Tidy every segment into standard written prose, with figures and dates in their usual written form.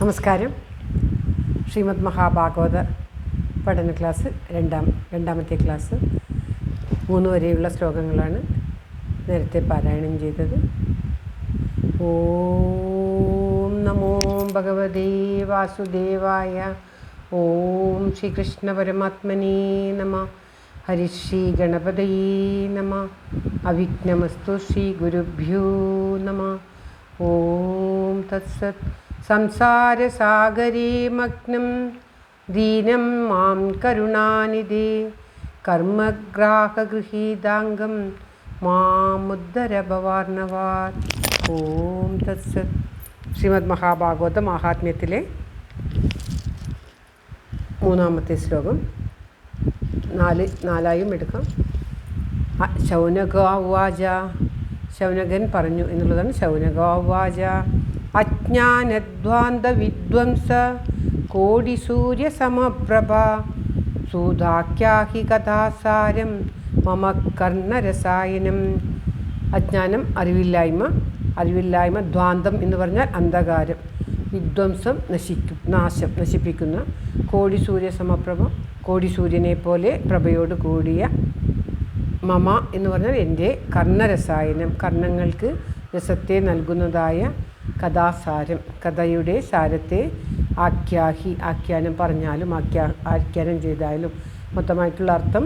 നമസ്കാരം. ശ്രീമദ് മഹാഭാഗവത പഠന ക്ലാസ് രണ്ടാമത്തെ ക്ലാസ് 3 വരെയുള്ള ശ്ലോകങ്ങളാണ് നേരത്തെ പാരായണം ചെയ്തത്. ഓം നമോ ഭഗവതേ വാസുദേവായ. ഓം ശ്രീകൃഷ്ണ പരമാത്മനേ നമഃ. ഹരിശ്രീ ഗണപതയേ നമഃ. അവിഘ്നമസ്തു ശ്രീ ഗുരുഭ്യോ നമഃ. ഓം തത്സത്. സംസാരസാഗരേ മഗ്നം ദീനം മാം കരുണാനിധേ കർമ്മഗ്രാഹഗൃഹീതാംഗം മാമുദ്ധര ഭവാർണവാത്. ഓം തത്സത്. ശ്രീമദ് മഹാഭാഗവത മാഹാത്മ്യത്തിലെ 3-ാമത്തെ ശ്ലോകം. 4 എടുക്കാം. ശൗനകാവാച, ശൗനകൻ പറഞ്ഞു എന്നുള്ളതാണ്. ശൗനകാവാച അജ്ഞാനധ്വാന്ത വിദ്വംസ കോടിസൂര്യ സമപ്രഭ സൂതാഖ്യാഹി കഥാസാരം മമ കർണരസായനം. അജ്ഞാനം അറിവില്ലായ്മ, ധ്വാന്തം എന്ന് പറഞ്ഞാൽ അന്ധകാരം, വിധ്വംസം നശിപ്പിക്കുന്ന കോടിസൂര്യ സമപ്രഭ, കോടിസൂര്യനെ പോലെ പ്രഭയോട് കൂടിയ, മമ എന്ന് പറഞ്ഞാൽ എൻ്റെ, കർണരസായനം കർണങ്ങൾക്ക് രസത്തെ നൽകുന്നതായ കഥാസാരം, കഥയുടെ സാരത്തെ ആഖ്യാനം പറഞ്ഞാലും ആഖ്യാനം ചെയ്താലും മൊത്തമായിട്ടുള്ള അർത്ഥം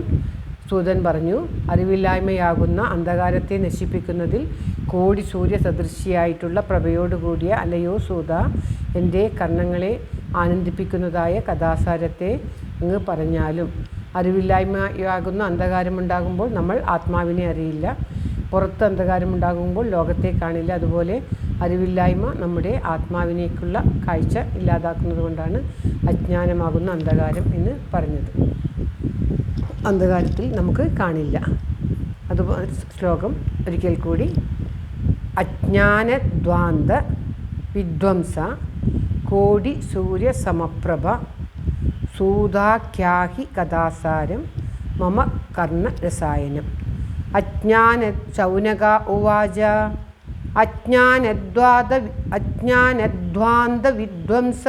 സൂതൻ പറഞ്ഞു. അറിവില്ലായ്മയാകുന്ന അന്ധകാരത്തെ നശിപ്പിക്കുന്നതിൽ കോടി സൂര്യ സദൃശ്യായിട്ടുള്ള പ്രഭയോടുകൂടിയ അല്ലയോ സൂത, എൻ്റെ കർണങ്ങളെ ആനന്ദിപ്പിക്കുന്നതായ കഥാസാരത്തെ അങ്ങ് പറഞ്ഞാലും. അറിവില്ലായ്മയാകുന്ന അന്ധകാരമുണ്ടാകുമ്പോൾ നമ്മൾ ആത്മാവിനെ അറിയില്ല, പുറത്ത് അന്ധകാരമുണ്ടാകുമ്പോൾ ലോകത്തെ കാണില്ല. അതുപോലെ അറിവില്ലായ്മ നമ്മുടെ ആത്മാവിനേക്കുള്ള കാഴ്ച ഇല്ലാതാക്കുന്നത് കൊണ്ടാണ് അജ്ഞാനമാകുന്ന അന്ധകാരം എന്ന് പറഞ്ഞത്. അന്ധകാരത്തിൽ നമുക്ക് കാണില്ല. അതുപോലെ ശ്ലോകം ഒരിക്കൽ കൂടി. അജ്ഞാനധ്വാന്ത വിധ്വംസ കോടി സൂര്യ സമപ്രഭ സൂതാഖ്യാഹി കഥാസാരം മമ കർണരസായനം. ശൗനക ഉവാച അജ്ഞാനധ്വാന്ത വിധ്വംസ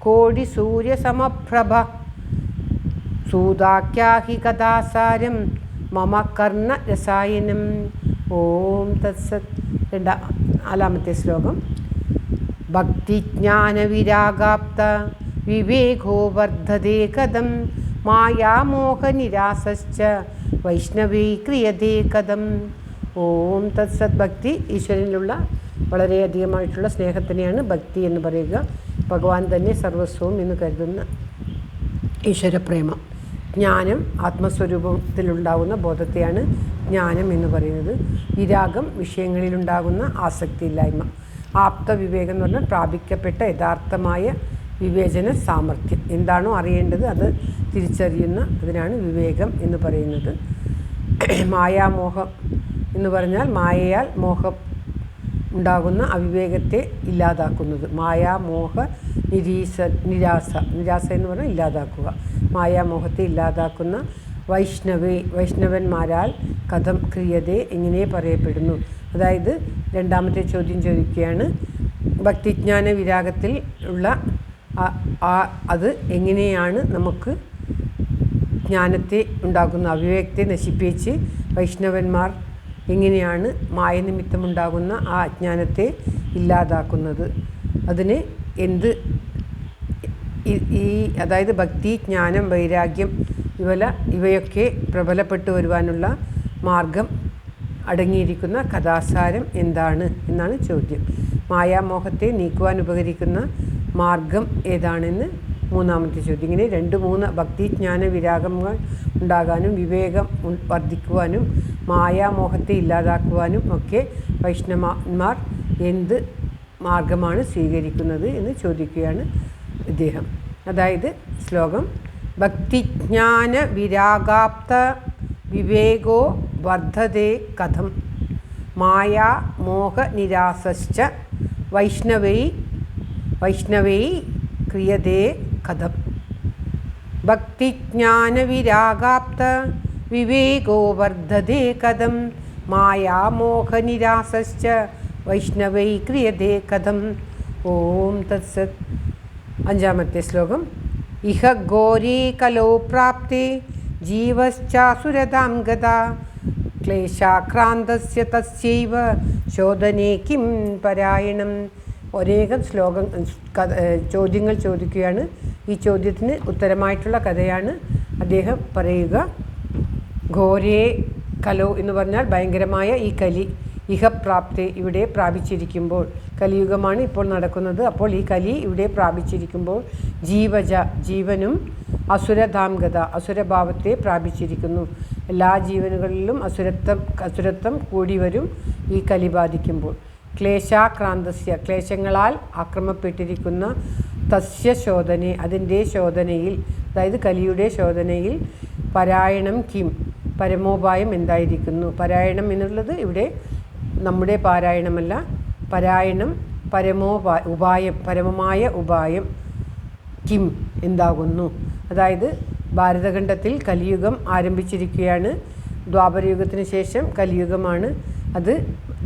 കോടി സൂര്യ സമപ്രഭ സൂതാഖ്യാഹി കഥാസാരം മമ കർണരസായനം. ഓം തത്സത്. 4-ാമത്തെ ശ്ലോകം. ഭക്തിജ്ഞാനവിരാഗാപ്ത വിവേകോ വർദ്ധതേ കഥം മായാമോഹനിരാസശ്ച വൈഷ്ണവേ ക്രിയതേ കഥം. ഓം തത്സത്. ഭക്തി ഈശ്വരനിലുള്ള വളരെയധികമായിട്ടുള്ള സ്നേഹത്തിനെയാണ് ഭക്തി എന്ന് പറയുക. ഭഗവാൻ തന്നെ സർവസ്വവും എന്ന് കരുതുന്ന ഈശ്വരപ്രേമം. ജ്ഞാനം ആത്മസ്വരൂപത്തിലുണ്ടാകുന്ന ബോധത്തെയാണ് ജ്ഞാനം എന്ന് പറയുന്നത്. വിരാഗം വിഷയങ്ങളിലുണ്ടാകുന്ന ആസക്തിയില്ലായ്മ. ആപ്തവിവേകം എന്ന് പറഞ്ഞാൽ പ്രാപിക്കപ്പെട്ട യഥാർത്ഥമായ വിവേചന സാമർഥ്യം. എന്താണോ അറിയേണ്ടത് അത് തിരിച്ചറിയുന്ന അതിനാണ് വിവേകം എന്ന് പറയുന്നത്. മായാമോഹം എന്ന് പറഞ്ഞാൽ മായയാൽ മോഹം ഉണ്ടാകുന്ന അവിവേകത്തെ ഇല്ലാതാക്കുന്നത്. മായാമോഹ നിരാസ എന്ന് പറഞ്ഞാൽ ഇല്ലാതാക്കുക. മായാമോഹത്തെ ഇല്ലാതാക്കുന്ന വൈഷ്ണവന്മാരാൽ കഥം ക്രിയതേ എങ്ങനെ പറയപ്പെടുന്നു. അതായത് 2-ാമത്തെ ചോദ്യം ചോദിക്കുകയാണ്. ഭക്തിജ്ഞാന വിരാഗത്തിൽ ഉള്ള അത് എങ്ങനെയാണ് നമുക്ക് ജ്ഞാനത്തെ ഉണ്ടാക്കുന്ന അവിവേകത്തെ നശിപ്പിച്ച് വൈഷ്ണവന്മാർ എങ്ങനെയാണ് മായനിമിത്തമുണ്ടാകുന്ന ആ അജ്ഞാനത്തെ ഇല്ലാതാക്കുന്നത്. അതിന് അതായത് ഭക്തി, ജ്ഞാനം, വൈരാഗ്യം ഇവയൊക്കെ പ്രബലപ്പെട്ടു വരുവാനുള്ള മാർഗം അടങ്ങിയിരിക്കുന്ന കഥാസാരം എന്താണ് എന്നാണ് ചോദ്യം. മായാമോഹത്തെ നീക്കുവാൻ ഉപകരിക്കുന്ന മാർഗം ഏതാണെന്ന് 3-ാമത്തെ ചോദ്യം. ഇങ്ങനെ 2-3 ഭക്തി, ജ്ഞാന, വിരാഗങ്ങൾ ഉണ്ടാകാനും വിവേകം വർദ്ധിക്കുവാനും മായാമോഹത്തെ ഇല്ലാതാക്കുവാനും ഒക്കെ വൈഷ്ണവന്മാർ എന്ത് മാർഗമാണ് സ്വീകരിക്കുന്നത് എന്ന് ചോദിക്കുകയാണ് ഇദ്ദേഹം. അതായത് ശ്ലോകം. ഭക്തിജ്ഞാന വിരാഗാപ്ത വിവേകോ വർദ്ധതേ കഥം മായാമോഹനിരാസശ്ച വൈഷ്ണവൈ ക്രിയതേ കഥം. ഭക്തിജ്ഞാനവിരാഗാപ്ത വിവേകോ വർദ്ധതേ കഥം മായാമോഹനിരാസശ്ച വൈഷ്ണവൈ ക്രിയതേ കഥം. ഓം തത്സത്. അഞ്ചാമത്തെ ശ്ലോകം. ഇഹ ഘോരേ കലോ പ്രാപ്തേ ജീവശ്ചാസുരതാം ഗതാ ക്ലേശാക്രാന്തസ്യ തസ്യൈവ ശോധനേ കിം പരായണം. അനേകം ചോദ്യങ്ങൾ ചോദിക്കുകയാണ്. ഈ ചോദ്യത്തിന് ഉത്തരമായിട്ടുള്ള കഥയാണ് അദ്ദേഹം പറയുക. ഘോരേ കലോ എന്ന് പറഞ്ഞാൽ ഭയങ്കരമായ ഈ കലി. ഇഹപ്രാപ്തി ഇവിടെ പ്രാപിച്ചിരിക്കുമ്പോൾ, കലിയുഗമാണ് ഇപ്പോൾ നടക്കുന്നത്. അപ്പോൾ ഈ കലി ഇവിടെ പ്രാപിച്ചിരിക്കുമ്പോൾ ജീവനും അസുരധാംഗത അസുരഭാവത്തെ പ്രാപിച്ചിരിക്കുന്നു. എല്ലാ ജീവനുകളിലും അസുരത്വം കൂടി വരും ഈ കലി ബാധിക്കുമ്പോൾ. ക്ലേശാക്രാന്തസ്യ ക്ലേശങ്ങളാൽ ആക്രമപ്പെട്ടിരിക്കുന്ന തസ്യ ശോധനെ അതിൻ്റെ ശോധനയിൽ, അതായത് കലിയുടെ ശോധനയിൽ പരായണം കിം പരമോപായം എന്തായിരിക്കുന്നു. പരായണം എന്നുള്ളത് ഇവിടെ നമ്മുടെ പാരായണമല്ല, പരായണം ഉപായം പരമമായ ഉപായം കിം എന്താകുന്നു. അതായത് ഭാരതഖണ്ഡത്തിൽ കലിയുഗം ആരംഭിച്ചിരിക്കുകയാണ്. ദ്വാപരയുഗത്തിന് ശേഷം കലിയുഗമാണ്. അത്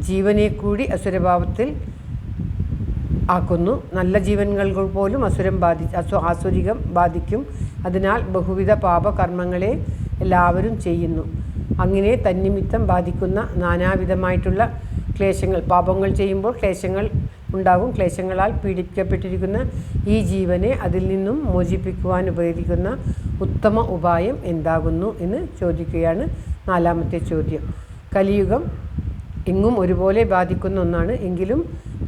ജീവനെ കൂടി അസുരഭാവത്തിൽ ആക്കുന്നു. നല്ല ജീവനുകൾ പോലും ആസുരികം ബാധിക്കും. അതിനാൽ ബഹുവിധ പാപകർമ്മങ്ങളെ എല്ലാവരും ചെയ്യുന്നു. അങ്ങനെ തന്നിമിത്തം ബാധിക്കുന്ന നാനാവിധമായിട്ടുള്ള ക്ലേശങ്ങൾ, പാപങ്ങൾ ചെയ്യുമ്പോൾ ക്ലേശങ്ങൾ ഉണ്ടാകും. ക്ലേശങ്ങളാൽ പീഡിപ്പിക്കപ്പെട്ടിരിക്കുന്ന ഈ ജീവനെ അതിൽ നിന്നും മോചിപ്പിക്കുവാൻ ഉപകരിക്കുന്ന ഉത്തമ ഉപായം എന്താകുന്നു എന്ന് ചോദിക്കുകയാണ് നാലാമത്തെ ചോദ്യം. കലിയുഗം എങ്ങും ഒരുപോലെ ബാധിക്കുന്ന ഒന്നാണ്. എങ്കിലും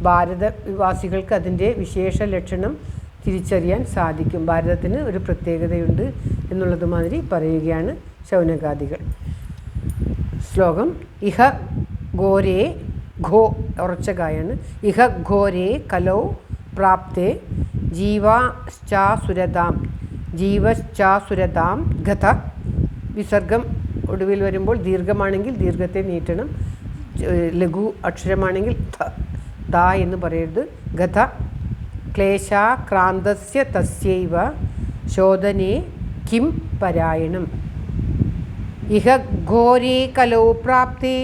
ഭാരതവാസികൾക്ക് അതിൻ്റെ വിശേഷ ലക്ഷണം തിരിച്ചറിയാൻ സാധിക്കും. ഭാരതത്തിന് ഒരു പ്രത്യേകതയുണ്ട് എന്നുള്ളത് മാതിരി പറയുകയാണ് ശൗനകാദികൾ. ശ്ലോകം. ഇഹ ഘോരേ ഉറച്ച ഗായാണ്. ഇഹ ഘോരേ കലൗ പ്രാപ്തേ ജീവശ്ചാസുരതാം ഗത. വിസർഗം ഒടുവിൽ വരുമ്പോൾ ദീർഘമാണെങ്കിൽ ദീർഘത്തെ നീട്ടണം. ലഘു അക്ഷരമാണെങ്കിൽ ത എന്ന് പറയരുത്. ഗത ക്ലേശാക്രാന്തസ്യ തസ്യൈവ ശോധനേ കിം പരായണം. ഇഹ ഘോരേ കലോ പ്രാപ്തേ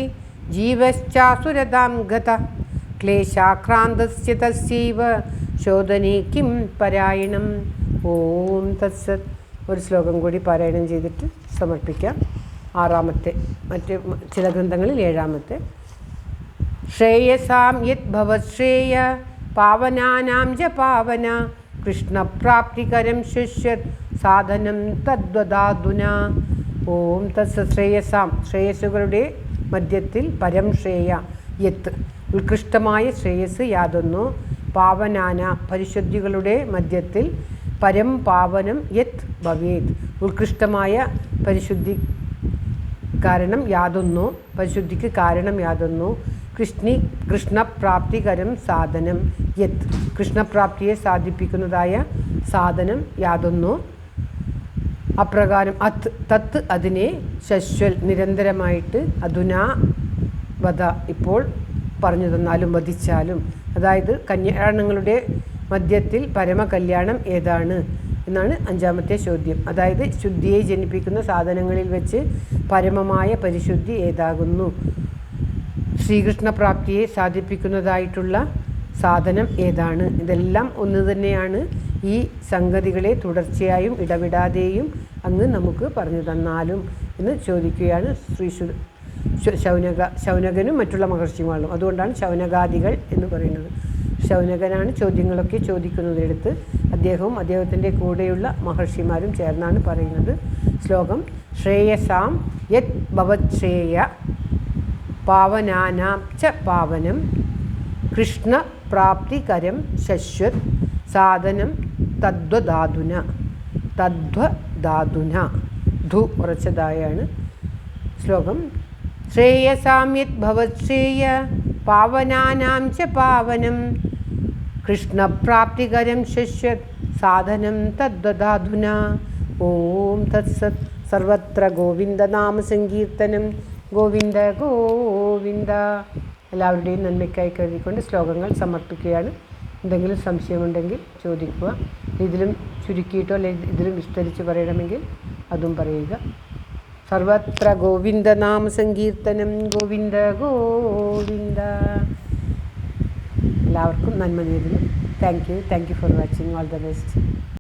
ജീവശ്ചാസുരതാം ഗത ക്ലേശാക്രാന്തസ്യ തസ്യൈവ ശോധനേ കിം പരായണം. ഓം തത്സത്. ഒരു ശ്ലോകം കൂടി പാരായണം ചെയ്തിട്ട് സമർപ്പിക്കാം. ആറാമത്തെ, മറ്റ് ചില ഗ്രന്ഥങ്ങളിൽ ഏഴാമത്തെ. ശ്രേയസാം യത് ഭവശ്രേയ പാവനാനാം ച പാവന കൃഷ്ണപ്രാപ്തികരം ശുശ്യത് സാധനം തദ്വദാധുനാ. ഓം തത്സത്. ശ്രേയസാം ശ്രേയസ്സുകളുടെ മധ്യത്തിൽ പരം ശ്രേയ യത്ത് ഉത്കൃഷ്ടമായ ശ്രേയസ് യാതൊന്നോ. പാവനാന പരിശുദ്ധികളുടെ മധ്യത്തിൽ പരം പാവനം യത് ഭവേത് ഉത്കൃഷ്ടമായ പരിശുദ്ധി കാരണം യാതൊന്നോ, പരിശുദ്ധിക്ക് കാരണം യാതൊന്നോ. കൃഷ്ണപ്രാപ്തികരം സാധനം യത് കൃഷ്ണപ്രാപ്തിയെ സാധിപ്പിക്കുന്നതായ സാധനം യാതൊന്നോ. അപ്രകാരം തത്ത് അതിനെ ശശ്വൽ നിരന്തരമായിട്ട് അധുനാ വധ ഇപ്പോൾ പറഞ്ഞു തന്നാലും വധിച്ചാലും. അതായത് കല്യാണങ്ങളുടെ മധ്യത്തിൽ പരമകല്യാണം ഏതാണ് എന്നാണ് അഞ്ചാമത്തെ ചോദ്യം. അതായത് ശുദ്ധിയെ ജനിപ്പിക്കുന്ന സാധനങ്ങളിൽ വെച്ച് പരമമായ പരിശുദ്ധി ഏതാകുന്നു. ശ്രീകൃഷ്ണപ്രാപ്തിയെ സാധിപ്പിക്കുന്നതായിട്ടുള്ള സാധനം ഏതാണ്. ഇതെല്ലാം ഒന്ന് തന്നെയാണ്. ഈ സംഗതികളെ തുടർച്ചയായും ഇടവിടാതെയും അങ്ങ് നമുക്ക് പറഞ്ഞു തന്നാലും എന്ന് ചോദിക്കുകയാണ് ശൗനകനും മറ്റുള്ള മഹർഷിമാരും. അതുകൊണ്ടാണ് ശൗനകാദികൾ എന്ന് പറയുന്നത്. ശൗനകനാണ് ചോദ്യങ്ങളൊക്കെ ചോദിക്കുന്നതിനടുത്ത് അദ്ദേഹവും അദ്ദേഹത്തിൻ്റെ കൂടെയുള്ള മഹർഷിമാരും ചേർന്നാണ് പറയുന്നത്. ശ്ലോകം. ശ്രേയസാം യത് ഭവശ്രേയ പാവനാനാം ച പാവനം കൃഷ്ണപ്രാപ്തികരം ശശ്വത് സാധനം തദ്വദാധുന. ധു ഉറച്ചതായാണ്. ശ്ലോകം. ശ്രേയസാം യത് ഭവശ്രേയ പാവനാനാം ച പാവനം കൃഷ്ണപ്രാപ്തികരം ശശ്വത് സാധനം തദ്വദാധുന. ഓം തത്സത്. സർവത്ര ഗോവിന്ദനാമ സങ്കീർത്തനം. ഗോവിന്ദ ഗോവിന്ദ. എല്ലാവരുടെയും നന്മയ്ക്കായി കരുതിക്കൊണ്ട് ശ്ലോകങ്ങൾ സമർപ്പിക്കുകയാണ്. എന്തെങ്കിലും സംശയമുണ്ടെങ്കിൽ ചോദിക്കുക. ഇതിലും ചുരുക്കിയിട്ടോ അല്ലെങ്കിൽ ഇതിലും വിസ്തരിച്ച് പറയണമെങ്കിൽ അതും പറയുക. സർവത്ര ഗോവിന്ദനാമ സങ്കീർത്തനം. ഗോവിന്ദ ഗോവിന്ദ. എല്ലാവർക്കും നന്മ നേരുന്നു. Thank you for watching. All the best.